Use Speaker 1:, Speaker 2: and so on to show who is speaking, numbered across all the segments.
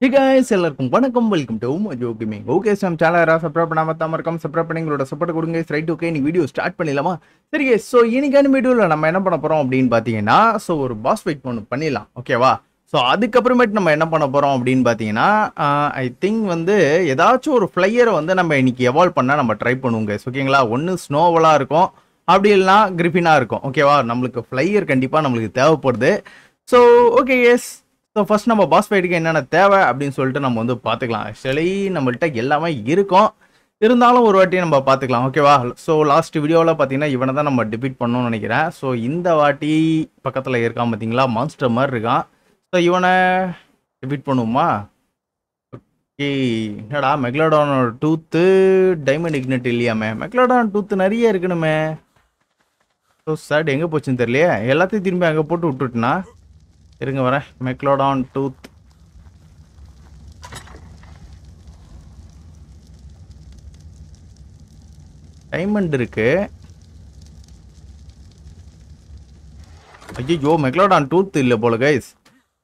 Speaker 1: Hey guys, எல்லாருக்கும் வணக்கம். Welcome to Majo gaming. Okay நம்ம சேனலை சப்ஸ்கிரைப் பண்ணாம தான் மறக்காம சப்ஸ்கிரைப் பண்ணி உங்களோட சப்போர்ட் கொடுங்க. ரைட் ஓகே, நீ வீடியோ ஸ்டார்ட் பண்ணிடலாமா? சரி guys, ஸோ இன்னைக்கான வீடியோவில் நம்ம என்ன பண்ண போகிறோம் அப்படின்னு பார்த்தீங்கன்னா, ஸோ ஒரு பாஸ் ஃபைட் ஒன்று பண்ணிடலாம், ஓகேவா? ஸோ அதுக்கப்புறமேட்டு நம்ம என்ன பண்ண போகிறோம் அப்படின்னு பார்த்தீங்கன்னா, ஐ திங்க் வந்து ஏதாச்சும் ஒரு ஃப்ளையரை வந்து நம்ம இன்னைக்கு எவால்வ் பண்ண நம்ம ட்ரை பண்ணுவோம் guys, ஓகேங்களா? ஒன்று ஸ்னோவலாக இருக்கும், அப்படி இல்லைனா கிரிஃபினாக இருக்கும், ஓகேவா? நம்மளுக்கு ஃப்ளையர் கண்டிப்பாக நம்மளுக்கு தேவைப்படுது. So okay yes, so first நம்ம பாஸ் ஃபைட்டுக்கு என்னென்ன தேவை அப்படின்னு சொல்லிட்டு நம்ம வந்து பார்த்துக்கலாம். ஆக்சுவலி நம்மள்கிட்ட எல்லாமே இருக்கும், இருந்தாலும் ஒரு வாட்டி நம்ம பார்த்துக்கலாம், ஓகேவா? ஸோ லாஸ்ட் வீடியோவில் பார்த்தீங்கன்னா இவனை தான் நம்ம டிபீட் பண்ணணும்னு நினைக்கிறேன். ஸோ இந்த வாட்டி பக்கத்தில் இருக்கான் பார்த்தீங்களா, மான்ஸ்டர் மாதிரி இருக்கான். ஸோ இவனை டிபீட் பண்ணுவோமா? ஓகே, என்னடா மெக்லோடானோட டூத்து டைமண்ட் இக்னட் இல்லையாமே? மெக்லோடான் டூத்து நிறைய இருக்கணுமே. ஸோ சார் எங்கே போச்சுன்னு தெரியலையே, எல்லாத்தையும் திரும்பி அங்கே போட்டு விட்டுட்டுனா இருங்க வரேன். மெக்லோடான் டூத் டைமண்ட் இருக்கு. ஐயோ, மெக்லோடான் டூத் இல்லை போல கைஸ்.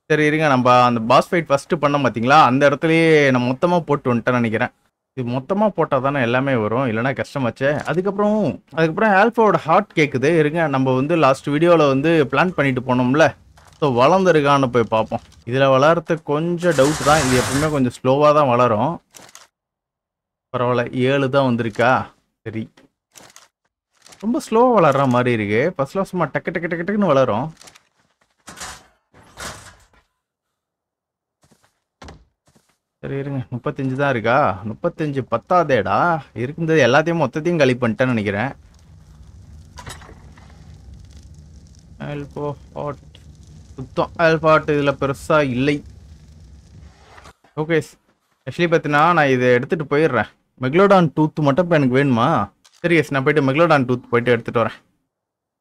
Speaker 1: சரி இருங்க, நம்ம அந்த பாஸ் ஃபைட் ஃபர்ஸ்ட் பண்ண பார்த்தீங்களா, அந்த இடத்துலயே நான் மொத்தமாக போட்டு வந்துட்டேன்னு நினைக்கிறேன். இது மொத்தமாக போட்டால் தானே எல்லாமே வரும், இல்லைனா கஷ்டமாச்சே. அதுக்கப்புறம் ஆல்ஃபாவோட ஹார்ட் கேட்குது. இருங்க, நம்ம வந்து லாஸ்ட் வீடியோவில் வந்து பிளான் பண்ணிட்டு போனோம்ல, ஸோ வளர்ந்துருக்கான்னு போய் பார்ப்போம். இதில் வளர்றதுக்கு கொஞ்சம் டவுட் தான், இது எப்பவுமே கொஞ்சம் ஸ்லோவாக தான் வளரும். பரவாயில்ல, 7 தான் வந்திருக்கா. சரி, ரொம்ப ஸ்லோவாக வளர்ற மாதிரி இருக்கு. ஃபர்ஸ்ட்லாம் சும்மா டக்கு டக்கு டக்கு டக்குன்னு வளரும். சரி இருங்க, 35 தான் இருக்கா. 35 பத்தாதேடா, இருக்குது எல்லாத்தையும் மொத்தத்தையும் கலி பண்ணிட்டேன்னு நினைக்கிறேன். சுத்தம் ஆல்ஃபாட் இதில் பெருசாக இல்லை. ஓகே, ஆக்சுவலி பார்த்தீங்கன்னா நான் இதை எடுத்துகிட்டு போயிடுறேன். மெக்லோடான் டூத் மட்டும் இப்போ எனக்கு வேணுமா? சரி எஸ், நான் போயிட்டு மெக்லோடான் டூத் போயிட்டு எடுத்துகிட்டு வரேன்.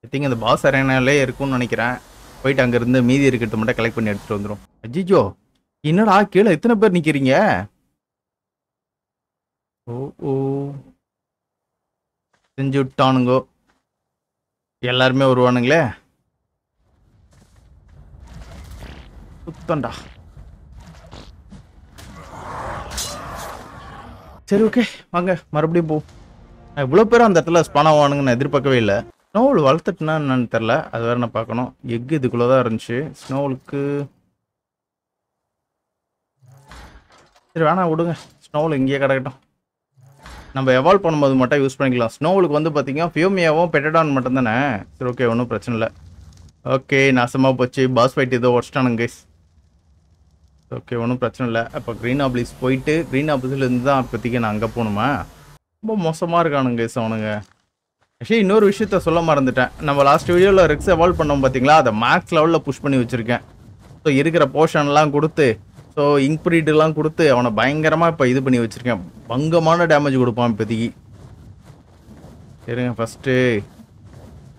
Speaker 1: ஐ திங்க் இந்த பாஸ் அரேனாலே இருக்கும்னு நினைக்கிறேன். போயிட்டு அங்கேருந்து மீதி இருக்கிறது மட்டும் கலெக்ட் பண்ணி எடுத்துகிட்டு வந்துடும். அஜிஜோ, என்னடா கீழே எத்தனை பேர் நிற்கிறீங்க? ஓ செஞ்சு விட்டானுங்கோ, எல்லாருமே வருவானுங்களே. சுத்தண்டா. சரி ஓகே, வாங்க மறுபடியும் போ. இவ்வளோ பேர் அந்த இடத்துல ஸ்பான் ஆவானுங்கன்னு நான் எதிர்பார்க்கவே இல்லை. ஸ்னோவல் வளர்த்துட்டுனா என்னன்னு தெரில, அது வேறு நான் பார்க்கணும். எக்கு இதுக்குள்ளே தான் இருந்துச்சு ஸ்னோவலுக்கு. சரி வேணாம் விடுங்க, ஸ்னோவல் இங்கேயே கிடக்கட்டும். நம்ம எவால்வ் பண்ணும்போது மட்டும் யூஸ் பண்ணிக்கலாம். ஸ்னோவலுக்கு வந்து பார்த்தீங்கன்னா ஃபியோமியாவும் பெட்டடான் மட்டும் தானே. சரி ஓகே, ஒன்றும் பிரச்சனை இல்லை. ஓகே, நாசமாக போச்சு. பாஸ் ஃபைட் ஏதோ உடச்சிட்டானுங்க கைஸ். ஓகே, ஒன்றும் பிரச்சனை இல்லை. அப்போ க்ரீன் ஆப்ளிஸ் போயிட்டு க்ரீன் ஆப்ளிஸ்லேருந்து தான் இப்போதைக்கு நான் அங்கே போகணுமா? ரொம்ப மோசமாக இருக்கானுங்க கைஸ் அவனுங்க. ஆக்சுவலி இன்னொரு விஷயத்த சொல்ல மறந்துட்டேன். நம்ம லாஸ்ட் வீடியோவில் ரெக்ஸ் எவால்வ் பண்ணோம் பார்த்தீங்களா, அதை மேக்ஸ் லெவலில் புஷ் பண்ணி வச்சுருக்கேன். ஸோ இருக்கிற போர்ஷன்லாம் கொடுத்து, ஸோ இன்க்ரீடெலாம் கொடுத்து அவனை பயங்கரமாக இப்போ இது பண்ணி வச்சுருக்கேன். பங்கமான டேமேஜ் கொடுப்பான் இப்போதைக்கு. சரிங்க, ஃபஸ்ட்டு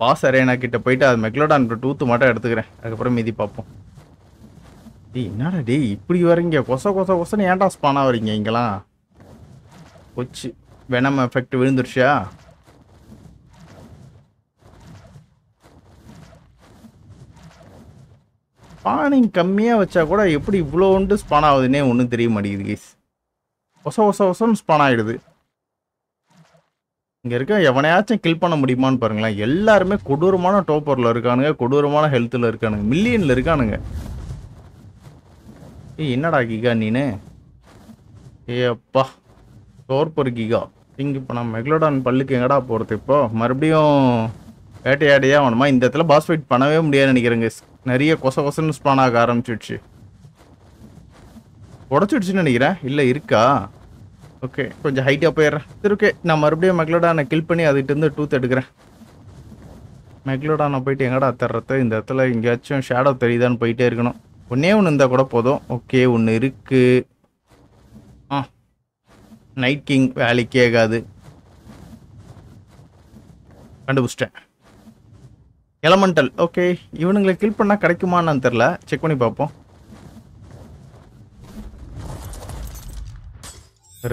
Speaker 1: பாஸ் அரேனா கிட்ட போயிட்டு அது மெக்லோடான் டூத்து மட்டும் எடுத்துக்கிறேன், அதுக்கப்புறம் மீதி பார்ப்போம். என்னடா டேய் இப்படி வரீங்க, கொசன்னு ஏன்டா ஸ்பானா வரீங்க இங்கெல்லாம்? போச்சு, வெனம் எஃபெக்ட் விழுந்துருச்சா? ஸ்பானிங் கம்மியாக வச்சா கூட எப்படி இவ்வளோ ஒன்று ஸ்பான் ஆகுதுன்னே ஒன்றும் தெரிய மாட்டேங்குது கேஸ். கொசன்னு ஸ்பான் ஆகிடுது. இங்கே இருக்க எவனையாச்சும் கில் பண்ண முடியுமான்னு பாருங்களேன். எல்லாருமே கொடூரமான டோப்பரில் இருக்கானுங்க, கொடூரமான ஹெல்த்தில் இருக்கானுங்க, மில்லியனில் இருக்கானுங்க. என்னடா கிகா நீனு? அப்பா சோர்பொரு கிகா. இங்கே இப்போ நான் மெக்லோடான் பல்லுக்கு எங்கடா போகிறது? இப்போ மறுபடியும் வேட்டையாடியா வேணுமா? இந்த இடத்துல பாஸ் ஃபைட் பண்ணவே முடியாதுன்னு நினைக்கிறேங்க. நிறைய கொசன்னு ஸ்பான் ஆக ஆரம்பிச்சிடுச்சு. உடச்சிடுச்சுன்னு நினைக்கிறேன். இல்லை இருக்கா? ஓகே, கொஞ்சம் ஹைட்டாக போயிடுறேன். சரி ஓகே, நான் மறுபடியும் மெக்லோடானை கில் பண்ணி அதுகிட்டேருந்து டூத் எடுக்கிறேன். மெக்லோடானை போயிட்டு எங்கடா தர்றது? இந்த இடத்துல எங்கேயாச்சும் ஷேடோ தெரியுதான்னு போயிட்டே இருக்கணும். ஒன்றே ஒன்று இருந்தால் கூட போதும். ஓகே, ஒன்று இருக்கு. நைட் கிங் வேலைக்கே ஆகாது. கண்டுபிடிச்சிட்டேன், எலமெண்டல். ஓகே, இவனுங்களை கில் பண்ணால் கிடைக்குமான்னு தெரில, செக் பண்ணி பார்ப்போம்.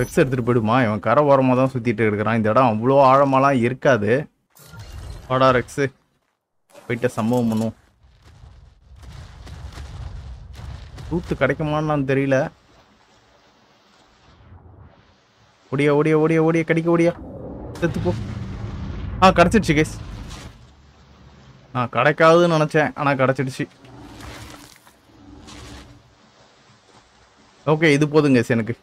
Speaker 1: ரெக்ஸ் எடுத்துகிட்டு போயிடுமா? இவன் கரை ஓரமாக தான் சுற்றிட்டு இருக்கிறான். இந்த இடம் அவ்வளோ ஆழமாலாம் இருக்காது. வாடா ரெக்ஸு, போயிட்டு சம்பவம் பண்ணுவோம். டூத்து கிடைக்குமான்னு தெரியல. ஓடியா ஓடியா ஓடியா ஓடியா கடிக்க ஓடியா செத்து போ. கிடச்சிடுச்சு கேஸ். கிடைக்காதுன்னு நினச்சேன், ஆனால் கிடச்சிடுச்சு. ஓகே, இது போதுங்க கேஸ் எனக்கு.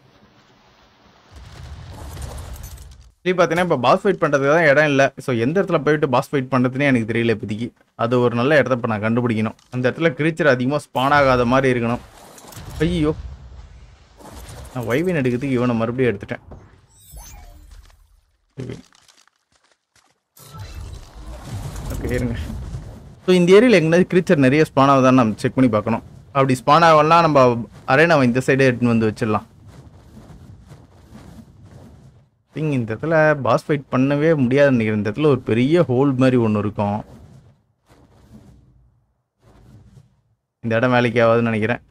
Speaker 1: பார்த்தீங்கன்னா இப்போ பாஸ் ஃபைட் பண்ணுறதுக்கு தான் இடம் இல்லை. ஸோ எந்த இடத்துல போயிட்டு பாஸ் ஃபைட் பண்ணுறதுனே எனக்கு தெரியல இப்போதைக்கு. அது ஒரு நல்ல இடத்த இப்போ நான் கண்டுபிடிக்கணும். அந்த இடத்துல கிரீச்சர் அதிகமாக ஸ்பான் ஆகாத மாதிரி இருக்கணும். ஐயோ, நான் வைவின் எடுக்கிறதுக்கு இவனை மறுபடியும் எடுத்துட்டேன். ஓகே இருங்க. ஸோ இந்த ஏரியாவில் எங்கேயாவது கிரீச்சர் நிறைய ஸ்பான் ஆகுதான்னு நம்ம செக் பண்ணி பார்க்கணும். அப்படி ஸ்பான் ஆகலாம் நம்ம அரேனாவை இந்த சைடே எடுத்துன்னு வந்து வச்சிடலாம். இந்த இடத்துல பாஸ் ஃபைட் பண்ணவே முடியாதுன்னு நினைக்கிறேன். இந்த இடத்துல ஒரு பெரிய ஹோல் மாதிரி ஒன்று இருக்கும். இந்த இடம் வேலைக்கு ஆகாதுன்னு நினைக்கிறேன்.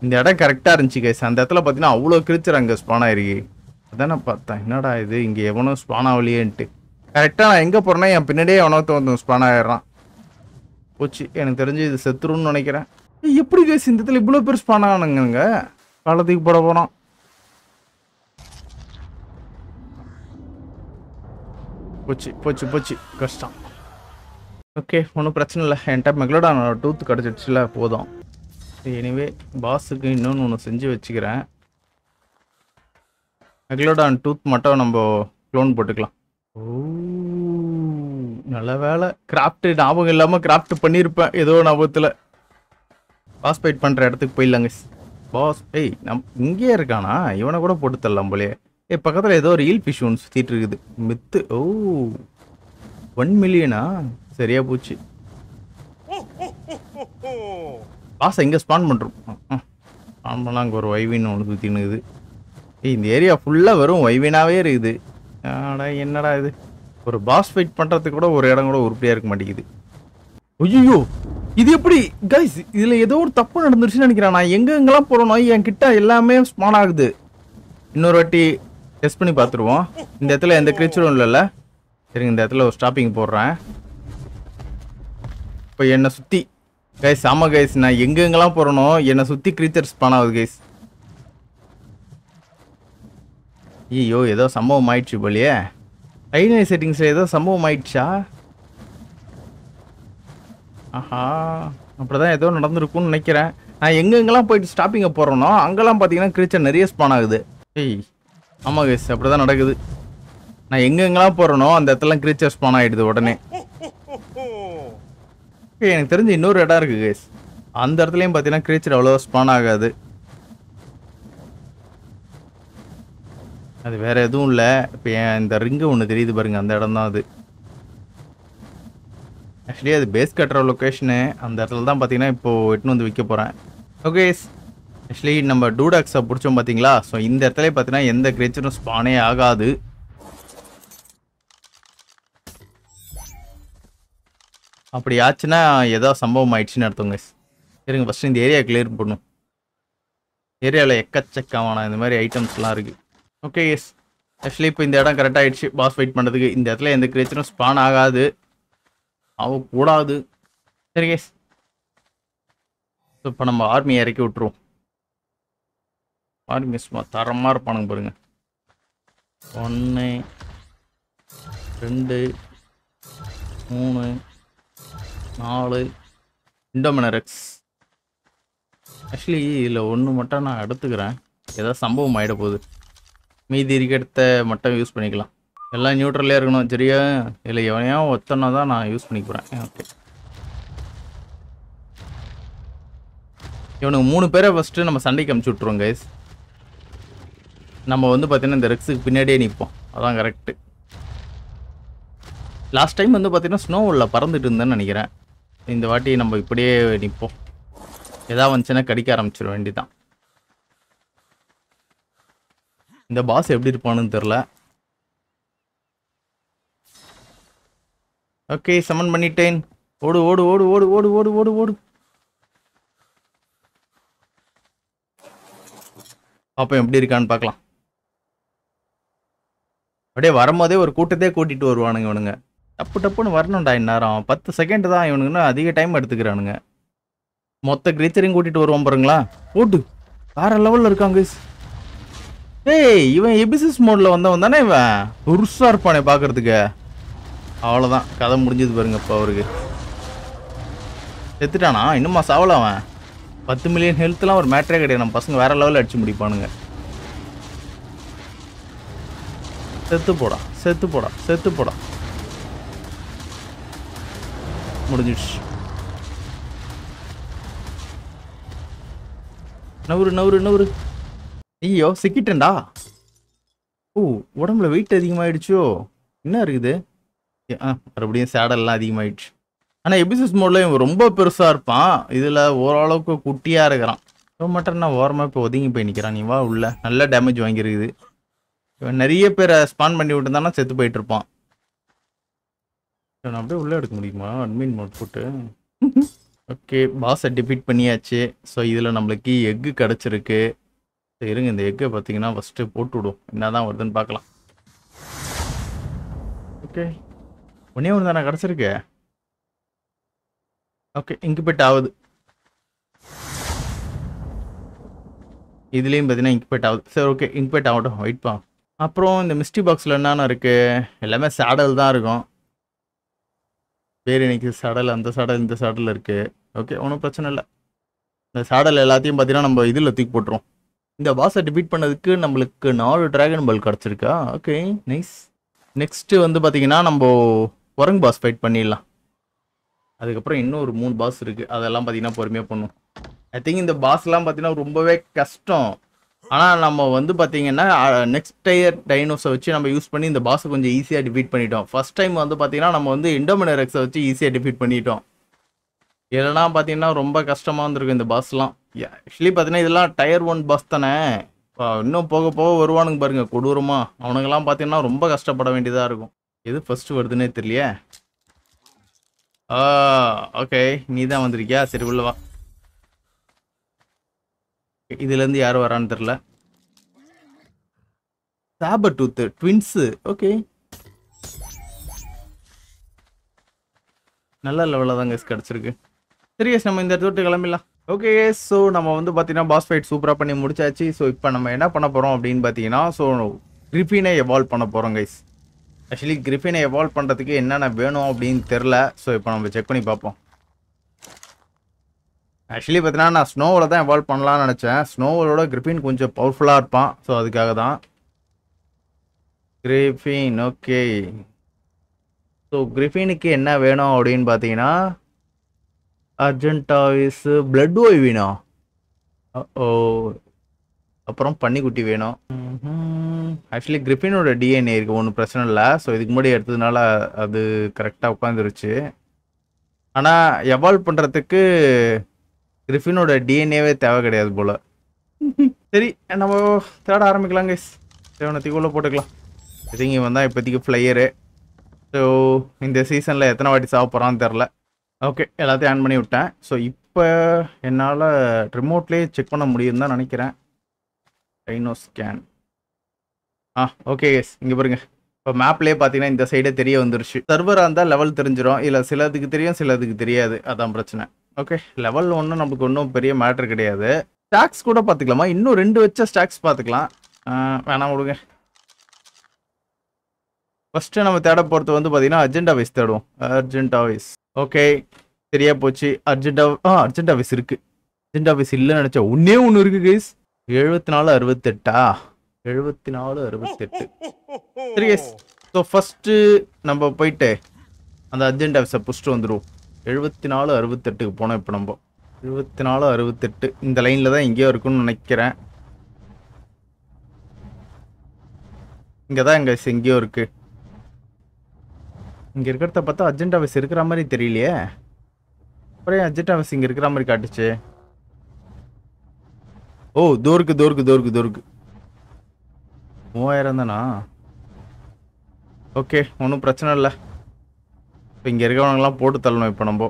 Speaker 1: இந்த இடம் கரெக்டாக இருந்துச்சு கைஸ். அந்த இடத்துல பார்த்தீங்கன்னா அவ்வளோ கிரீச்சர் அங்கே ஸ்பான் ஆயிருக்கு. அதான் நான் பார்த்தேன், என்னடா இது இங்கே எவனும் ஸ்பான் ஆகலையேன்ட்டு. கரெக்டாக நான் எங்கே போகிறேன்னா என் பின்னாடியே எவனோ வந்து ஸ்பான் ஆகிடுறான். போச்சு, எனக்கு தெரிஞ்சு இது செத்துருன்னு நினைக்கிறேன். எப்படி கைஸ் இந்த இடத்துல இவ்வளோ பேர் ஸ்பான் ஆனானுங்க? காலத்துக்கு போட போகிறோம். போச்சு போச்சு போச்சு, கஷ்டம். ஓகே, ஒன்றும் பிரச்சனை இல்லை. என்கிட்ட மெக்லோடான் டூத் கிடச்சிடுச்சுல, போதும். எனிவே பாஸுக்கு இன்னொன்று ஒன்று செஞ்சு வச்சுக்கிறேன். மெக்லோடான் டூத் மட்டும் நம்ம க்ளோன் போட்டுக்கலாம். ஓ நல்ல வேலை, கிராஃப்ட் ஞாபகம் இல்லாமல் கிராஃப்ட் பண்ணியிருப்பேன் ஏதோ ஞாபகத்தில். பாஸ் ஃபைட் பண்ணுற இடத்துக்கு போயிடலாங்க. பாஸ் இங்கேயே இருக்கானா? இவனை கூட போட்டு தரலாம் போலே. பக்கத்தில் ஏதோ ஒரு ஈல் ஃபிஷ் ஒன்று சுற்றிட்டு இருக்குது. மித்து. ஓ 1 மில்லியனா? சரியா போச்சு. பாஸ் எங்கே ஸ்பான் பண்ணுறோம்? ஸ்பான் பண்ணலாம். அங்கே ஒரு வைவின் ஒன்று சுற்றின்னு இருக்குது. இந்த ஏரியா ஃபுல்லாக வெறும் வைவினாவே இருக்குது. என்னடா இது? ஒரு பாஸ் ஃபைட் பண்ணுறதுக்கு கூட ஒரு இடம் கூட உருப்படியாக இருக்க மாட்டேங்குது. ஐயோ, இது எப்படி கைஸ்? இதில் ஏதோ ஒரு தப்பு நடந்துருச்சுன்னு நினைக்கிறேன். நான் எங்கெங்கெல்லாம் போகிறோன்னா என்கிட்ட எல்லாமே ஸ்பான் ஆகுது. இன்னொரு வாட்டி டெஸ்ட் பண்ணி பார்த்துருவோம். இந்த இடத்துல எந்த கிரீச்சரும் இல்லைல்ல. சரிங்க, இந்த இடத்துல ஒரு ஸ்டாப்பிங் போடுறேன். இப்போ என்னை சுற்றி கைஸ், ஆமாம் கைஸ், நான் எங்கெங்கெல்லாம் போகிறனோ என்னை சுற்றி கிரீச்சர் ஸ்பான் ஆகுது கைஸ். ஐயோ, ஏதோ சம்பவம் ஆயிடுச்சு போலியே. ஐநை செட்டிங்ஸில் ஏதோ சம்பவம் ஆயிடுச்சா? ஆஹா, அப்படிதான் ஏதோ நடந்திருக்கும்னு நினைக்கிறேன். நான் எங்கெங்கெல்லாம் போயிட்டு ஸ்டாப்பிங்கை போடுறேனோ அங்கெல்லாம் பார்த்தீங்கன்னா கிரீச்சர் நிறைய ஸ்பான் ஆகுது. ஆமாம் கைஸ், அப்படி தான் நடக்குது. நான் எங்கெங்கெல்லாம் போகிறேனோ அந்த இடத்துல கிரீச்சர் ஸ்பான் ஆகிடுது உடனே. எனக்கு தெரிஞ்ச இன்னொரு இடம் இருக்குது கைஸ். அந்த இடத்துலையும் பார்த்தீங்கன்னா கிரீச்சர் அவ்வளோ ஸ்பான் ஆகாது. அது வேறு எதுவும் இல்லை. இப்போ இந்த ரிங்கு ஒன்று தெரியுது பாருங்க, அந்த இடம் தான் அது. ஆக்சுவலி அது பேஸ் கட்டுற லொக்கேஷனு. அந்த இடத்துல தான் பார்த்தீங்கன்னா இப்போது எட்டுன்னு வந்து விற்க போகிறேன். ஓகே, ஆக்சுவலி நம்ம டூடாக்ஸை பிடிச்சோம் பார்த்தீங்களா? ஸோ இந்த இடத்துல பார்த்தீங்கன்னா எந்த கிரீச்சரும் ஸ்பானே ஆகாது. அப்படி ஆச்சுன்னா ஏதோ சம்பவம் ஆயிடுச்சுன்னு அர்த்தங்க. சரிங்க, ஃபஸ்ட்டு இந்த ஏரியா கிளியர் பண்ணணும். ஏரியாவில் எக்கச்சக்கமான இந்த மாதிரி ஐட்டம்ஸ்லாம் இருக்குது. ஓகே எஸ், ஆக்சுவலி இப்போ இந்த இடம் கரெக்டாக ஆகிடுச்சு பாஸ் ஃபைட் பண்ணுறதுக்கு. இந்த இடத்துல எந்த கிரீச்சரும் ஸ்பான் ஆகாது, ஆகக்கூடாது. சரி கேஸ், இப்போ நம்ம ஆர்மியை இறக்கி விட்டுருவோம். ஆர்மி சும்மா தரமாக இருப்பானுங்க பாருங்க. 1 2 3 4 இண்டோமினரெக்ஸ். ஆக்சுவலி இதில் ஒன்று மட்டும் நான் எடுத்துக்கிறேன், ஏதாவது சம்பவம் ஆகிட போகுது. மீதி இருக்கிறத மட்டும் யூஸ் பண்ணிக்கலாம். எல்லாம் நியூட்ரலே இருக்கணும் சரியா? இல்லை எவனையா ஒத்தனா தான் நான் யூஸ் பண்ணிக்க போகிறேன். ஓகே, இவனுக்கு 3 பேரை ஃபஸ்ட்டு நம்ம சண்டைக்கு அமுச்சு விட்ருவோம் கைஸ். நம்ம வந்து பார்த்தீங்கன்னா இந்த ரெக்ஸுக்கு பின்னாடியே நிற்போம், அதான் கரெக்டு. லாஸ்ட் டைம் வந்து பார்த்தீங்கன்னா ஸ்னோவில் பறந்துட்டு இருந்தேன்னு நினைக்கிறேன். இந்த வாட்டி நம்ம இப்படியே நிற்போம். எதாவது வந்துச்சுன்னா கடிக்க ஆரம்பிச்சிட வேண்டிதான். இந்த பாஸ் எப்படி இருப்பான்னு தெரில. ஓகே, சமன் பண்ணிட்டேன். ஓடு ஓடு ஓடு ஓடு ஓடு ஓடு ஓடு ஓடு. அப்போ எப்படி இருக்கான்னு பார்க்கலாம். அப்படியே வரும்போதே ஒரு கூட்டத்தையே கூட்டிகிட்டு வருவானுங்க இவனுங்க. டப்பு டப்புன்னு வரணும்டா. இந்நேரம் 10 செகண்ட் தான் இவனுங்கன்னா அதிக டைம் எடுத்துக்கிறானுங்க. மொத்த கிரீச்சரையும் கூட்டிகிட்டு வருவோம் பாருங்களா. ஓட்டு வேற லெவலில் இருக்காங்க. ஏய் இவன் எபிசிஸ் மோட்ல வந்தவன் தானே இவன் உருசா இருப்பானே பாக்குறதுக்கு. அவ்வளவுதான் கதை முடிஞ்சது பாருங்க. இப்ப அவருக்கு செத்துட்டானா? இன்னுமா சாவல அவன்? 10 மில்லியன் ஹெல்த்லாம் ஒரு மேட்டரே கிடையாது. நம்ம பசங்க வேற லெவலில் அடிச்சு முடிப்பானுங்க. செத்து போடா செத்து போடா செத்து போடா. முடிஞ்சிடுச்சு. நவுறு நவுறு நவுறு. ஐயோ சிக்கிட்டேன்டா. ஓ உடம்புல வெயிட் அதிகமாயிடுச்சோ? என்ன இருக்குது? மறுபடியும் சேடல்லாம் அதிகமாயிடுச்சு. ஆனால் எபிசிஸ் மோட்ல இவன் ரொம்ப பெருசா இருப்பான். இதுல ஓரளவுக்கு குட்டியா இருக்கிறான். மட்டும் நான் ஓரமா இப்போ ஒதுங்கி போய் நிற்கிறான். நீ வா உள்ள. நல்ல டேமேஜ் வாங்கியிருக்குது. இவன் நிறைய பேரை ஸ்பான் பண்ணி விட்டுருந்தானா செத்து போயிட்டு இருப்பான். நான் அப்படியே உள்ளே எடுக்க முடியுமா அட்மின் மோட் போட்டு? ஓகே பாஸை டிஃபீட் பண்ணியாச்சு. ஸோ இதில் நம்மளுக்கு எக்கு கிடச்சிருக்கு. இருங்க இந்த எக்கை பார்த்தீங்கன்னா ஃபஸ்ட்டு போட்டு விடும். என்ன தான் வருதுன்னு பார்க்கலாம். ஓகே ஒன்றே ஒன்று தானே கிடச்சிருக்கு. ஓகே இன்குபேட் ஆகுது. இதுலேயும் பார்த்தீங்கன்னா இன்குபேட் ஆகுது. சரி ஓகே இன்குபேட் ஆகட்டும் வெயிட்பா. அப்புறம் இந்த மிஸ்ட்ரி பாக்ஸில் என்னென்ன இருக்குது? எல்லாமே சேடல் தான் இருக்கும். பேர் இன்னைக்கு சடல், அந்த சடல், இந்த சடல் இருக்குது. ஓகே ஒன்றும் பிரச்சனை இல்லை. இந்த சடல் எல்லாத்தையும் பார்த்தீங்கன்னா நம்ம இதில் தூக்கி போட்டுரும். இந்த பாஸை டிபீட் பண்ணதுக்கு நம்மளுக்கு 4 டிராகன் பால் கிடச்சிருக்கா? Okay nice. நெக்ஸ்ட்டு வந்து பார்த்தீங்கன்னா நம்ம குரங்கு பாஸ் ஃபைட் பண்ணிடலாம். அதுக்கப்புறம் இன்னும் ஒரு 3 பாஸ் இருக்குது. அதெல்லாம் பார்த்தீங்கன்னா பொறுமையாக பண்ணும். ஐ திங்க் இந்த பாஸ்லாம் பார்த்தீங்கன்னா ரொம்பவே கஷ்டம். ஆனால் நம்ம வந்து பார்த்தீங்கன்னா நெக்ஸ்ட் டயர் டைனோஸை வச்சு நம்ம யூஸ் பண்ணி இந்த பாஸை கொஞ்சம் ஈஸியாக டிஃபீட் பண்ணிட்டோம். ஃபர்ஸ்ட் டைம் வந்து பார்த்தீங்கன்னா நம்ம வந்து இண்டோமினரெக்ஸை வச்சு ஈஸியாக டிஃபீட் பண்ணிட்டோம். இல்லைனா பார்த்தீங்கன்னா ரொம்ப கஷ்டமாக இருந்திருக்கும் இந்த பாஸ்லாம். ஆக்சுவலி பார்த்தீங்கன்னா இதெல்லாம் டயர் 1 பாஸ் தானே. இன்னும் போக போக வருவானுங்க பாருங்க கொடூரமா. அவனுங்கெல்லாம் பார்த்தீங்கன்னா ரொம்ப கஷ்டப்பட வேண்டியதாக இருக்கும். எது ஃபர்ஸ்ட் வருதுன்னே தெரியலையே. ஓகே நீ தான் வந்திருக்கியா? சரி உள்ளவா. இதுலேருந்து யாரும் வரான்னு தெரில. Sabar tooth twins. ஓகே நல்ல லெவலில் தான் கேஸ் கிடச்சிருக்கு. சரி கேஸ் நம்ம இந்த இடத்த விட்டு கிளம்பிடலாம். ஓகே ஸோ நம்ம வந்து பார்த்தீங்கன்னா பாஸ் ஃபைட் சூப்பராக பண்ணி முடிச்சாச்சு. ஸோ இப்போ நம்ம என்ன பண்ண போகிறோம் அப்படின்னு பார்த்தீங்கன்னா ஸோ கிரிஃபினை எவால்வ் பண்ண போகிறோம் கைஸ். ஆக்சுவலி கிரிஃபினை எவால்வ் பண்ணுறதுக்கு என்னென்ன வேணும் அப்படின்னு தெரில. ஸோ இப்போ நம்ம செக் பண்ணி பார்ப்போம். ஆக்சுவலி பார்த்தீங்கன்னா நான் ஸ்னோவில் தான் எவால்வ் பண்ணலான்னு நினச்சேன். ஸ்னோவோட கிரிஃபின் கொஞ்சம் பவர்ஃபுல்லாக இருப்பான். ஸோ அதுக்காக தான் கிரிஃபின். ஓகே ஸோ கிரிஃபினுக்கு என்ன வேணும் அப்படின்னு பார்த்தீங்கன்னா அர்ஜென்டாவிஸ் பிளட் ஓய் வேணும். ஓ அப்புறம் பன்னிக்குட்டி வேணும். ஆக்சுவலி கிரிஃபினோட டிஎன்ஏ இருக்குது, ஒன்றும் பிரச்சனை இல்லை. ஸோ இதுக்கு முன்னாடி எடுத்ததுனால அது கரெக்டாக உட்காந்துருச்சு. ஆனால் எவால்வ் பண்ணுறதுக்கு கிரிஃபினோட டிஎன்ஏவே தேவை கிடையாது போல். சரி நம்ம தேட ஆரம்பிக்கலாம் கைஸ். தேவனத்துக்குள்ளே போட்டுக்கலாம். இதுங்க வந்தால் இப்போதைக்கு ஃப்ளையரு. ஸோ இந்த சீசனில் எத்தனை வாட்டி சாப்பிட போகிறான்னு தெரில. ஓகே எல்லாத்தையும் ஆன் பண்ணி விட்டேன். ஸோ இப்போ என்னால் ரிமோட்லேயே செக் பண்ண முடியும்னு தான் நினைக்கிறேன். Dino scan. ஓகே எஸ் இங்கே பாருங்க. இப்போ மேப்லேயே பார்த்தீங்கன்னா இந்த சைடே தெரிய வந்துருச்சு. சர்வராக இருந்தால் லெவல் தெரிஞ்சிடும். இல்லை சிலதுக்கு தெரியும் சிலதுக்கு தெரியாது. அதான் பிரச்சனை. ஓகே லெவல் ஒன்றும் நமக்கு ஒன்றும் பெரிய மேட்ரு கிடையாது. ஸ்டாக்ஸ் கூட பார்த்துக்கலாமா? இன்னும் 2 வச்ச ஸ்டாக்ஸ் பார்த்துக்கலாம். வேணாம் விடுங்க. ஃபஸ்ட்டு நம்ம தேட போகிறது வந்து பார்த்தீங்கன்னா அர்ஜென்டாவிஸ் தேடுவோம். அர்ஜென்டாவிஸ். ஓகே சரியா போச்சு. அர்ஜென்டாவிஸ் இருக்குது. அர்ஜென்டாவிஸ் இல்லைன்னு நினச்சா ஒன்று இருக்குது கைஸ். 7468 7468. சரி கைஸ் ஸோ ஃபஸ்ட்டு நம்ம போயிட்டு அந்த அர்ஜென்டாவிஸை புஷ்ட்டு வந்துடுவோம். 7468க்கு போனோம். இப்போ நம்ம 7468 இந்த லைனில் தான் எங்கேயோ இருக்குன்னு நினைக்கிறேன். இங்கே தான் எங்கே எங்கேயோ இருக்குது. இங்கே இருக்கிறத பார்த்தா அர்ஜென்டாவிஸ் இருக்கிற மாதிரி தெரியலையே. அப்புறம் அர்ஜென்டாவிஸ் இங்கே இருக்கிற மாதிரி காட்டுச்சு. ஓ தோருக்கு 3000 தானா? ஓகே ஒன்றும் பிரச்சனை இல்லை. இப்போ இங்கே இருக்கிறவங்களாம் போட்டு தள்ளணும். இப்போ நம்ம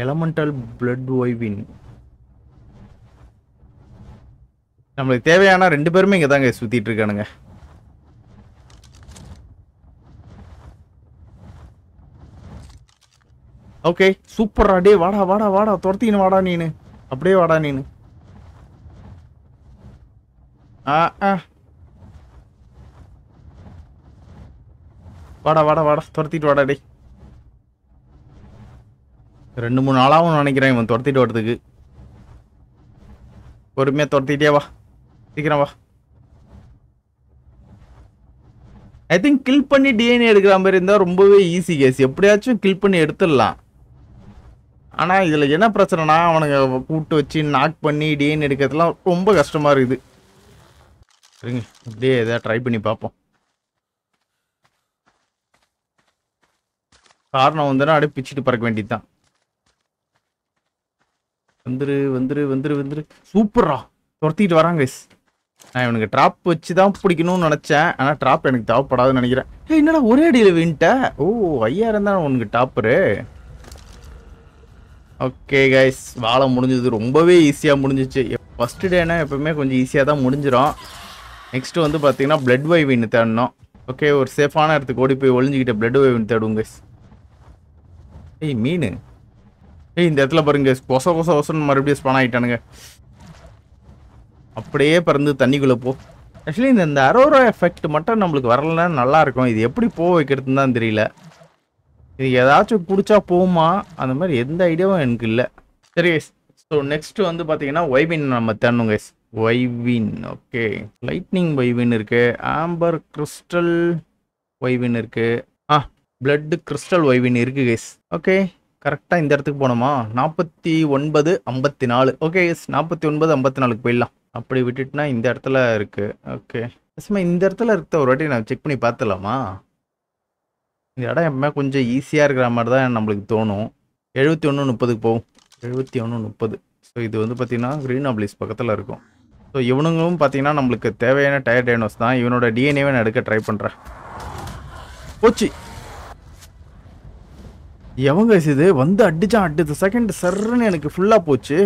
Speaker 1: எலமெண்டல் பிளட் ஒய்வின் நம்மளுக்கு தேவையான 2 பேருமே இங்கே தாங்க சுற்றிட்டு இருக்கானுங்க. Okay super. அடே வாடா வாடா வாடா துரத்தின்னு வாடா நீனு. அப்படியே வாடா நீனு. வாடா வாடா வாடா, துரத்திட்டு வாடா டேய். 2-3 நாளாகவும் நினைக்கிறேன் இவன் துரத்திட்டு வரதுக்கு. பொறுமையாக துரத்திட்டே வா, சீக்கிரம் வா. ஐ திங்க் கில் பண்ணி டிஎன்ஏ எடுக்கிற மாதிரி இருந்தால் ரொம்பவே ஈஸி கேஸ், எப்படியாச்சும் கில் பண்ணி எடுத்துடலாம். ஆனால் இதில் என்ன பிரச்சனைனா அவனுங்க கூப்பிட்டு வச்சு நாக் பண்ணி டிஎன்ஏ எடுக்கிறதுலாம் ரொம்ப கஷ்டமாக இருக்குது. சரிங்க, இப்படியே எதாவது ட்ரை பண்ணி பார்ப்போம். காரணம் வந்துன்னா அப்படியே பிச்சுட்டு பறக்க வேண்டியது தான். வந்துரு வந்துரு வந்துரு வந்துரு. சூப்பரா துரத்திட்டு வராங்க கைஸ். நான் இவனுக்கு ட்ராப் வச்சு தான் பிடிக்கணும்னு நினச்சேன், ஆனால் ட்ராப் எனக்கு தேவைப்படாதுன்னு நினைக்கிறேன். என்னடா ஒரே அடியில் வின்ட்ட. ஓ 5000 தான் உனக்கு டாப்பரு. ஓகே கைஸ், வாழை முடிஞ்சது, ரொம்பவே ஈஸியாக முடிஞ்சிச்சு. ஃபர்ஸ்ட் டேனா எப்பவுமே கொஞ்சம் ஈஸியாக தான் முடிஞ்சிடும். நெக்ஸ்ட் வந்து பார்த்தீங்கன்னா பிளட் வைவின்னு தேடணும். ஓகே, ஒரு சேஃபான இடத்துக்கு ஓடி போய் ஒளிஞ்சிக்கிட்ட பிளட் வைவின்னு தேடுவோம் கைஸ். ஏய் மீன், ஏய் இந்த இடத்துல பாருங்க கொச கொச கொசன்னு மறுபடியும் ஸ்பான் ஆகிட்டானுங்க. அப்படியே பறந்து தண்ணிக்குள்ளே போ. ஆக்சுவலி இந்த அரோரா எஃபெக்ட் மட்டும் நம்மளுக்கு வரலன்னா நல்லா இருக்கும். இது எப்படி போக வைக்கிறதுன்னு தான் தெரியல. இது ஏதாச்சும் குடிச்சா போகுமா, அந்த மாதிரி எந்த ஐடியாவும் எனக்கு இல்லை. சரி கைஸ், ஸோ நெக்ஸ்ட் வந்து பார்த்தீங்கன்னா வைவின் நம்ம தேடணும் கைஸ். வைவின், ஓகே, லைட்னிங் வைவின் இருக்கு, ஆம்பர் கிறிஸ்டல் வைவின் இருக்கு, பிளட் கிறிஸ்டல் வைவின் இருக்கு கைஸ். ஓகே, கரெக்டாக இந்த இடத்துக்கு போனோமா? 49:54. ஓகே கைஸ், 49:54 போயிடலாம். அப்படி விட்டுட்டுனா இந்த இடத்துல இருக்கு. ஓகே, இந்த இடத்துல இருக்க ஒரு வாட்டி நான் செக் பண்ணி பார்த்துலாமா? இந்த இடம் எப்பவுமே கொஞ்சம் ஈஸியாக இருக்கிற மாதிரி தான் நம்மளுக்கு தோணும். 71:30 போகும். 71:30. ஸோ இது வந்து பார்த்தீங்கன்னா கிரீன் அப்ளிஸ் பக்கத்தில் இருக்கும். ஸோ இவனுங்களும் பார்த்தீங்கன்னா நம்மளுக்கு தேவையான டயர் டைனோஸ் தான். இவனோட டிஎன்ஏவை நான் எடுக்க ட்ரை பண்ணுறேன். போச்சு. எவங்க இது வந்து அடிச்சான், அடுத்த செகண்ட் சர்ன்னு எனக்கு ஃபுல்லாக போச்சு.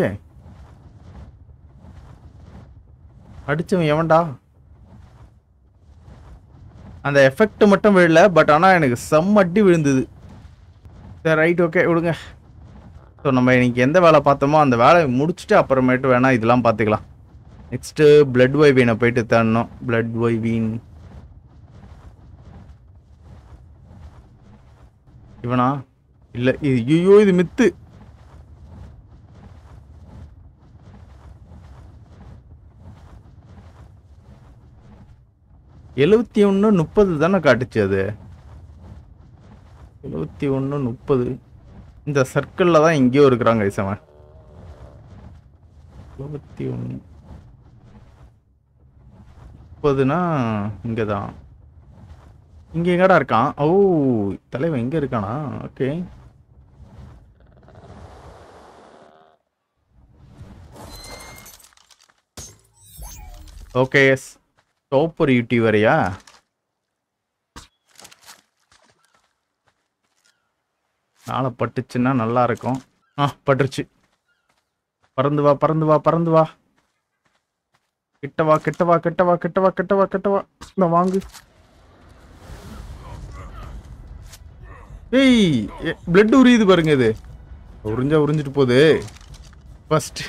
Speaker 1: அடிச்சவன் எவன்டா? அந்த எஃபெக்ட் மட்டும் விழல, பட் ஆனால் எனக்கு செம்ம அடி விழுந்தது. சரி ரைட், ஓகே விடுங்க. ஸோ நம்ம இன்னைக்கு எந்த வேலை பார்த்தோமோ அந்த வேலையை முடிச்சுட்டு அப்புறமேட்டு வேணால் இதெல்லாம் பார்த்துக்கலாம். நெக்ஸ்ட்டு பிளட் வைவீனை போயிட்டு தேடணும். பிளட் வைவீன் இவனா? இல்லை, இது ஐயோ இது மித்து. எழுபத்தி 71:30 தானே காட்டுச்சு அது. 71:30 இந்த சர்க்கிளில் தான் எங்கேயோ இருக்கிறாங்க ஐசவன். 71:30 இங்கே தான். இங்கே எங்கடா இருக்கான்? ஓ தலைவன் எங்கே இருக்கானா? Okay, okay yes. சூப்பர் யூடியூபரையா? நாளை பட்டுச்சுன்னா நல்லா இருக்கும். பட்டுருச்சு. பறந்து வா பறந்து வா பறந்து வா. கிட்டவா கிட்டவா கிட்டவா கிட்டவா கிட்டவா கிட்டவா. இந்த வாங்கு. ஏய் பிளட் உரியுது பாருங்க. இது உறிஞ்சிட்டு போகுது. ஃபர்ஸ்ட்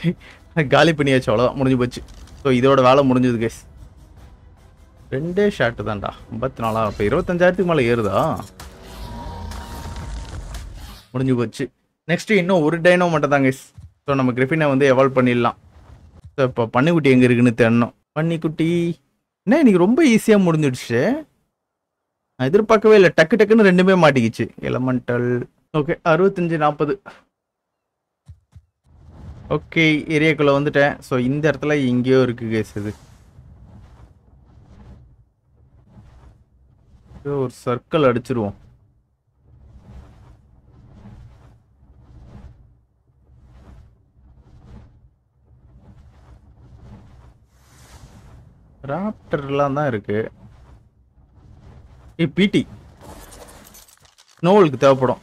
Speaker 1: காலி பண்ணியாச்சு, அவ்வளோதான், முடிஞ்சு போச்சு. ஸோ இதோட வேலை முடிஞ்சது கைஸ். 2 ஷாட்டு தான்டா. 54. இப்போ 25,000க்கு மேலே ஏறுதா? முடிஞ்சு போச்சு. நெக்ஸ்ட் இன்னும் ஒரு டைனோ மட்டும் தான் கைஸ். ஸோ நம்ம கிரிஃபினை வந்து எவால்வ் பண்ணிடலாம். ஸோ இப்போ பன்னிக்குட்டி எங்கே இருக்குன்னு தேடணும். பன்னிக்குட்டி என்ன இன்னைக்கு ரொம்ப ஈஸியாக முடிஞ்சிடுச்சு. நான் எதிர்பார்க்கவே இல்லை, டக்கு டக்குன்னு ரெண்டுமே மாட்டிக்கிச்சு. எலமெண்டல். ஓகே, 65:40. ஓகே, ஏரியாக்குள்ளே வந்துட்டேன். ஸோ இந்த இடத்துல எங்கேயோ இருக்கு கேஸ். இது ஒரு சர்க்கிள் அடிச்சிருவோம். ராப்டர்லாம் தான் இருக்கு. பிடி நோவலுக்கு தேவைப்படும்.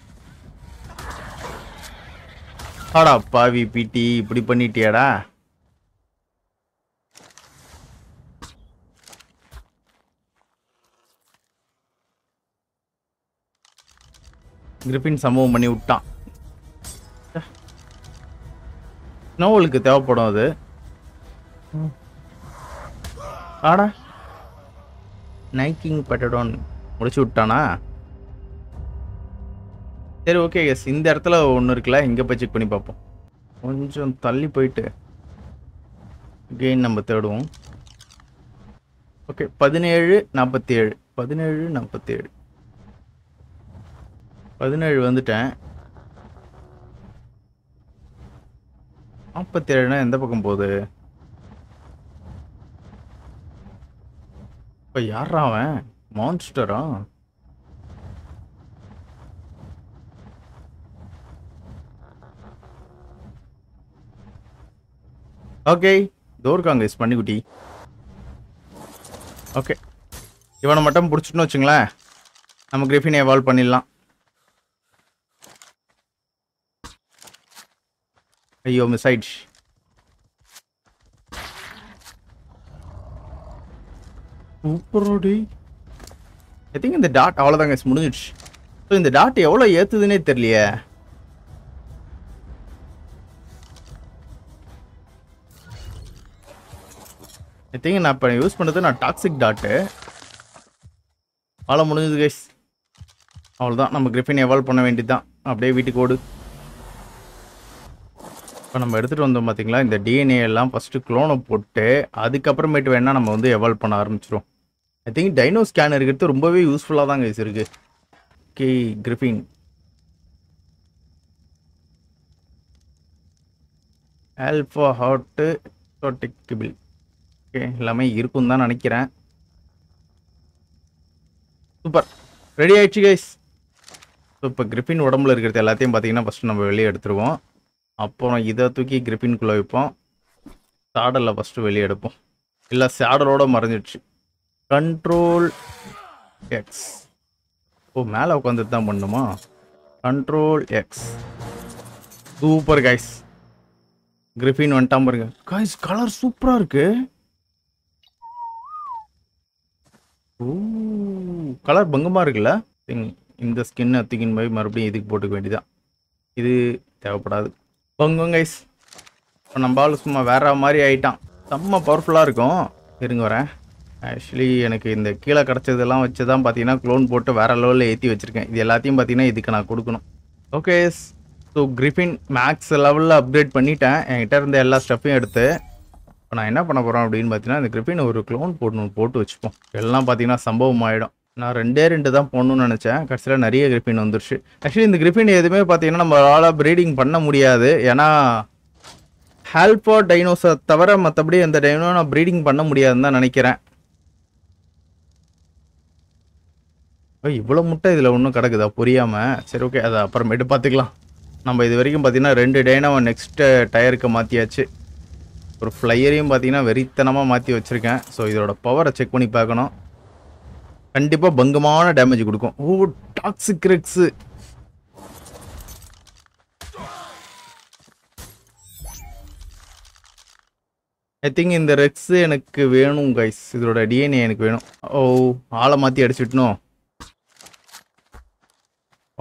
Speaker 1: ஆடா பாவி பிடி, இப்படி பண்ணிட்டியாடா. கிரிஃபின் சம்பவம் பண்ணி விட்டான். நோவலுக்கு தேவைப்படும் அது. ஆடா நைக்கிங் பெட்டடோன் முடிச்சு விட்டானா? சரி ஓகே எஸ், இந்த இடத்துல ஒன்று இருக்குல்ல, இங்கே போய் செக் பண்ணி பார்ப்போம். கொஞ்சம் தள்ளி போயிட்டு கெயின் நம்ம தேடுவோம். ஓகே 17:47 17:47 17 வந்துட்டேன். 47னா எந்த பக்கம் போகுது? இப்போ யாரா அவன்? மான்ஸ்டரா? ஓகே தோர்க்காங்க இஸ் பண்ணிக்குட்டி. ஓகே இவனை மட்டும் பிடிச்சிட்டுன்னு வச்சுங்களேன், நம்ம கிரிஃபினை எவால்வ் பண்ணிடலாம். ஐயோ மிஸ் ஆயிடுச்சு. சூப்பரோடி. ஐ திங்க் இந்த டாட் அவ்வளோதாங்க முடிஞ்சிடுச்சு. ஸோ இந்த டாட் எவ்வளோ ஏற்றுதுன்னே தெரியலையே. ஐ திங்க் நான் இப்போ யூஸ் பண்ணுறது நான் டாக்ஸிக் டாட்டு. அவ்வளோ முடிஞ்சது கைஸ். அவ்வளோதான், நம்ம கிரிஃபின் எவால்வ் பண்ண வேண்டியது தான். அப்படியே வீட்டுக்கு ஓடு. இப்போ நம்ம எடுத்துகிட்டு வந்தோம் பார்த்தீங்களா, இந்த டிஎன்ஏ எல்லாம் ஃபஸ்ட்டு க்ளோனை போட்டு அதுக்கப்புறமேட்டு வேணால் நம்ம வந்து எவால்வ் பண்ண ஆரம்பிச்சிடும். ஐ திங்க் டைனோ ஸ்கேன் இருக்கிறது ரொம்பவே யூஸ்ஃபுல்லாக தான் கைஸ் இருக்குது. ஓகே கிரிஃபின் ஆல்ஃபா ஹாட்டு டோட்டிக்கபிள். ஓகே எல்லாமே இருக்கும் தான் நினைக்கிறேன். சூப்பர் ரெடி ஆயிடுச்சு கைஸ். ஸோ இப்போ கிரிஃபின் உடம்புல இருக்கிறது எல்லாத்தையும் பார்த்தீங்கன்னா ஃபஸ்ட்டு நம்ம வெளியே எடுத்துருவோம். அப்புறம் இதை தூக்கி கிரிஃபின்குள்ளே வைப்போம். சாடலில் ஃபஸ்ட்டு வெளியே எடுப்போம். இல்லை சாடலோட மறைஞ்சிடுச்சு. Control X. ஓ மேலே உட்காந்துட்டு தான் பண்ணுமா? Control X. Super guys, griffin வந்துட்டாம பாருங்க கைஸ். கலர் சூப்பராக இருக்கு. ஓ கலர் பங்கமாக இருக்குல்ல. இந்த ஸ்கின்னை தூக்கின்னு போய் மறுபடியும் இதுக்கு போட்டுக்க வேண்டியதான். இது தேவைப்படாது. பங்கம் கைஸ். இப்போ நம்ம ஆள் சும்மா வேற மாதிரி ஆகிட்டான். செம்ம பவர்ஃபுல்லாக இருக்கும். இருங்க வரேன். ஆக்சுவலி எனக்கு இந்த கீழே கிடச்சதெல்லாம் வச்சு தான் பார்த்தீங்கன்னா க்ளோன் போட்டு வேறு லெவலில் ஏற்றி வச்சுருக்கேன். இது எல்லாத்தையும் பார்த்தீங்கன்னா இதுக்கு நான் கொடுக்கணும். ஓகே ஸோ கிரிஃபின் மேக்ஸ் லெவலில் அப்கிரேட் பண்ணிட்டேன். என்கிட்ட இருந்த எல்லா ஸ்டெப்பையும் எடுத்து இப்போ நான் என்ன பண்ண போகிறேன் அப்படின்னு பார்த்தீங்கன்னா, இந்த கிரிஃபின் ஒரு க்ளோன் போட்டு வச்சுப்போம். எல்லாம் பார்த்தீங்கன்னா சம்பவம் ஆகிடும். நான் 2 தான் போடணும்னு நினச்சேன். கடைசியில் நிறைய கிரிஃபின் வந்துருச்சு. ஆக்சுவலி இந்த கிரிஃபின் எதுவுமே பார்த்தீங்கன்னா நம்மளால் ப்ரீடிங் பண்ண முடியாது. ஏன்னா ஆல்ஃபா டைனோஸை தவிர மற்றபடி அந்த டைனோ நான் ப்ரீடிங் பண்ண முடியாதுன்னு தான் நினைக்கிறேன். இவ்வளோ முட்டை இதில் ஒன்றும் கிடக்குதா புரியாமல். சரி ஓகே அதை அப்புறமேட்டு பார்த்துக்கலாம். நம்ம இது வரைக்கும் பார்த்தீங்கன்னா 2 டைனோவை நெக்ஸ்ட்டு டயருக்கு மாற்றியாச்சு. ஒரு ஃப்ளையரையும் பார்த்தீங்கன்னா வெறித்தனமாக மாற்றி வச்சுருக்கேன். ஸோ இதோட பவரை செக் பண்ணி பார்க்கணும். கண்டிப்பாக பங்கமான டேமேஜ் கொடுக்கும். ஓ டாக்ஸிக் ரெக்ஸு. ஐ திங்க் இந்த ரெக்ஸு எனக்கு வேணும் கைஸ். இதோட டிஎன்ஏ எனக்கு வேணும். ஓ ஆளை மாற்றி அடிச்சுட்டணும்.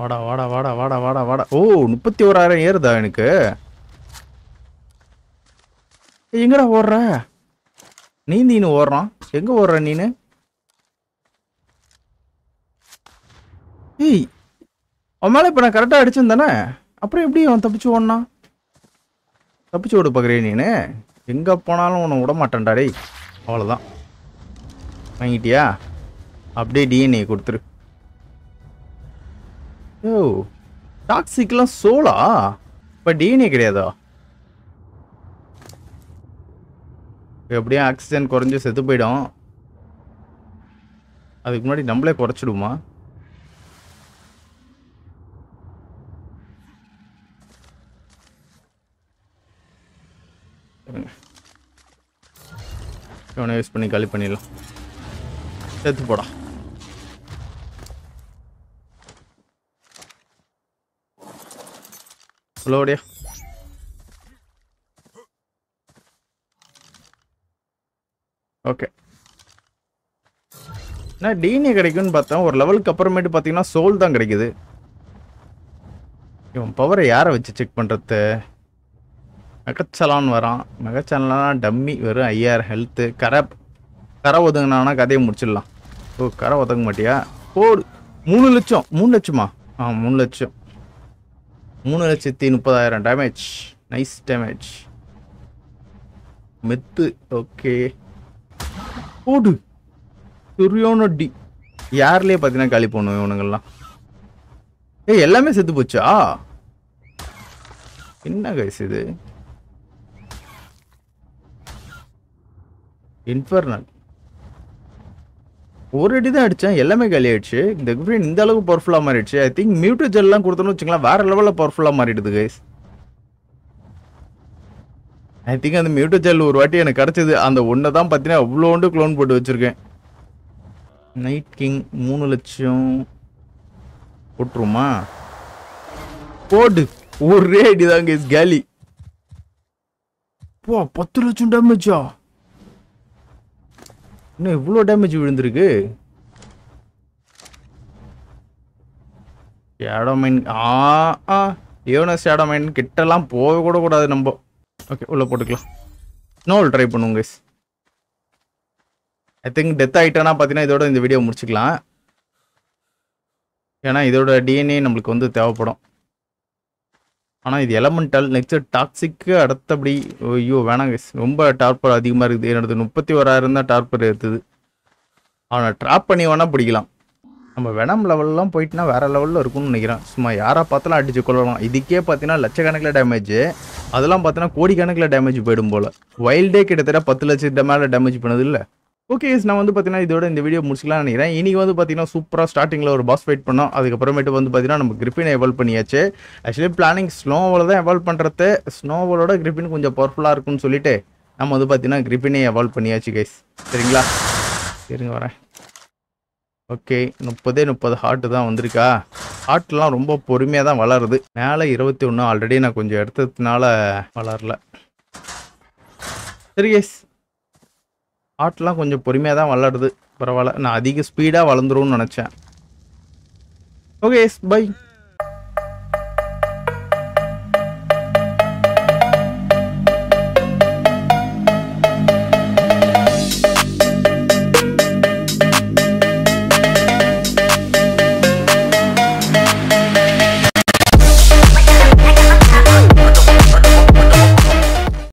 Speaker 1: வாடா வாடா வாடா வாடா வாடா வாடா. ஓ 31,000 ஏறுதா எனக்கு. எங்கடா ஓடுற? நீந்தின்னு ஓடுறான். எங்கே ஓடுற நீனு? ஏய் அவன் மேலே இப்போ நான் கரெக்டாக அடிச்சிருந்தானே, அப்புறம் எப்படி அவன் தப்பிச்சு ஓடனான்? தப்பிச்சு ஓடு பார்க்குறேன் நீனு. எங்கே போனாலும் உன்னை விட மாட்டேன்டா டேய். அவ்வளோதான் வாங்கிட்டியா? அப்படியே டிஎன்ஏ கொடுத்துரு. ஓ டாக்ஸிக்லாம் சோலா, இப்போ டிஎன்ஏ கிடையாதா? எப்படியும் ஆக்சிஜன் குறைஞ்சி செத்து போயிடும். அதுக்கு முன்னாடி நம்மளே குறைச்சிடுமா? இவனை யூஸ் பண்ணி காலி பண்ணிடலாம். செத்து போடா. ஹலோடியா. ஓகே நான் டிஎன்ஏ கிடைக்கும்னு பார்த்தேன். ஒரு லெவலுக்கு அப்புறமேட்டு பார்த்தீங்கன்னா சோல் தான் கிடைக்குது. இவன் பவரை யாரை வச்சு செக் பண்ணுறது? மெகச்சலான் வரான். மெகச்சலான் டம்மி வெறும் 5000 ஹெல்த்து. கரை ஒதுங்கினானா கதையை முடிச்சிடலாம். ஓ கரை ஒதுங்க மாட்டியா? ஓ 3 லட்சம். 3 லட்சமா? 3 லட்சம். 3,30,000 டேமேஜ். Nice damage. மெத்து. ஓகே போடு. சரியான டி. யார்லயே பார்த்தீங்கன்னா காலி பண்ணுவோம் இவனுங்கெல்லாம். எல்லாமே செத்து போச்சா? என்ன கைஸ் இது? இன்ஃபர்னல் ஒரு அடி தான் அடித்தேன், எல்லாமே காலி ஆயிடுச்சு. இந்த கிரிஃபின் இந்த அளவுக்கு பவர்ஃபுல்லாக மாறிடுச்சு. ஐ திங்க் மியூட்டோ ஜெல்லாம் கொடுத்தோன்னு வச்சுக்கலாம், வேற லெவலில் பவர்ஃபுல்லாக மாறிடுது கைஸ். ஐ திங்க் அந்த மியூட்டோ ஜெல் ஒரு வாட்டி எனக்கு கிடச்சிது. அந்த ஒன்று தான் பார்த்தீங்கன்னா அவ்வளோண்டு க்ளோன் போட்டு வச்சுருக்கேன். நைட் கிங் 3 லட்சம் போட்டுருமா? போடு. ஒரே அடி தான் கைஸ் காலி. 10 லட்சம் டேமேஜா? இன்னும் இவ்வளோ டேமேஜ் விழுந்திருக்கு. ஷேடோமைன் யோனஸ் ஷேடோமைன் கிட்டலாம் போக கூட கூடாது நம்ம. ஓகே உள்ளே போட்டுக்கலாம். ஸ்னோவில் ட்ரை பண்ணுவோம் கைஸ். ஐ திங்க் டெத் ஆகிட்டேன்னா பார்த்தீங்கன்னா இதோட இந்த வீடியோ முடிச்சுக்கலாம். ஏன்னா இதோட டிஎன்ஏ நம்மளுக்கு வந்து தேவைப்படும். ஆனால் இது எலமெண்டல். நெக்ஸ்ட் டாக்ஸிக்கு அடுத்தபடி. ஐயோ வேணாம் கைஸ், ரொம்ப டார்பர் அதிகமாக இருக்குது. என்னோட 31,000 தான் டார்பர் எடுத்தது. அவனை ட்ராப் பண்ணி வேணால் பிடிக்கலாம். நம்ம வெனம் லெவல்லாம் போயிட்டுனா வேறு லெவலில் இருக்கும்னு நினைக்கிறேன். சும்மா யாராக பார்த்தாலும் அடிச்சு கொள்ளலாம். இதுக்கே பார்த்தீங்கன்னா லட்சக்கணக்கில் டேமேஜ், அதெல்லாம் பார்த்தீங்கன்னா கோடிக்கணக்கில் டேமேஜ் போயிடும் போல். வைல்டே கிட்டத்தட்ட 10 லட்சம் மேலே டேமேஜ் பண்ணது இல்லை. ஓகே நான் வந்து பார்த்தீங்கன்னா இதோட இந்த வீடியோ முடிச்சுக்கலாம்னு நினைக்கிறேன். இன்றைக்கி வந்து பார்த்தீங்கன்னா சூப்பராக ஸ்டார்டிங்கில் ஒரு பாஸ் ஃபைட் பண்ணோம். அதுக்கப்புறமேட்டு வந்து பார்த்தீங்கன்னா நம்ம கிரிஃபினை எவால்வ் பண்ணியாச்சு. ஆக்சுவலி பிளானிங் ஸ்னோவில் தான் எவால்வ் பண்ணுறது. ஸ்னோவோட கிரிஃபின் கொஞ்சம் பவர்ஃபுல்லாக இருக்குன்னு சொல்லிட்டு நம்ம வந்து பார்த்தீங்கன்னா கிரிஃபினை எவால்வ் பண்ணியாச்சு கைஸ். சரிங்களா? சரிங்க வரேன். ஓகே 30 ஹார்ட்டு தான் வந்திருக்கா. ஹார்ட்லாம் ரொம்ப பொறுமையாக தான் வளருது. மேலே 21 ஆல்ரெடி நான் கொஞ்சம் எடுத்ததுனால வளரல. சரி கைஸ், ஹார்ட்லாம் கொஞ்சம் பொறுமையாக தான் வளருது. பரவாயில்ல, நான் அதிக ஸ்பீடாக வளர்ந்துரும்னு நினச்சேன். Okay bye.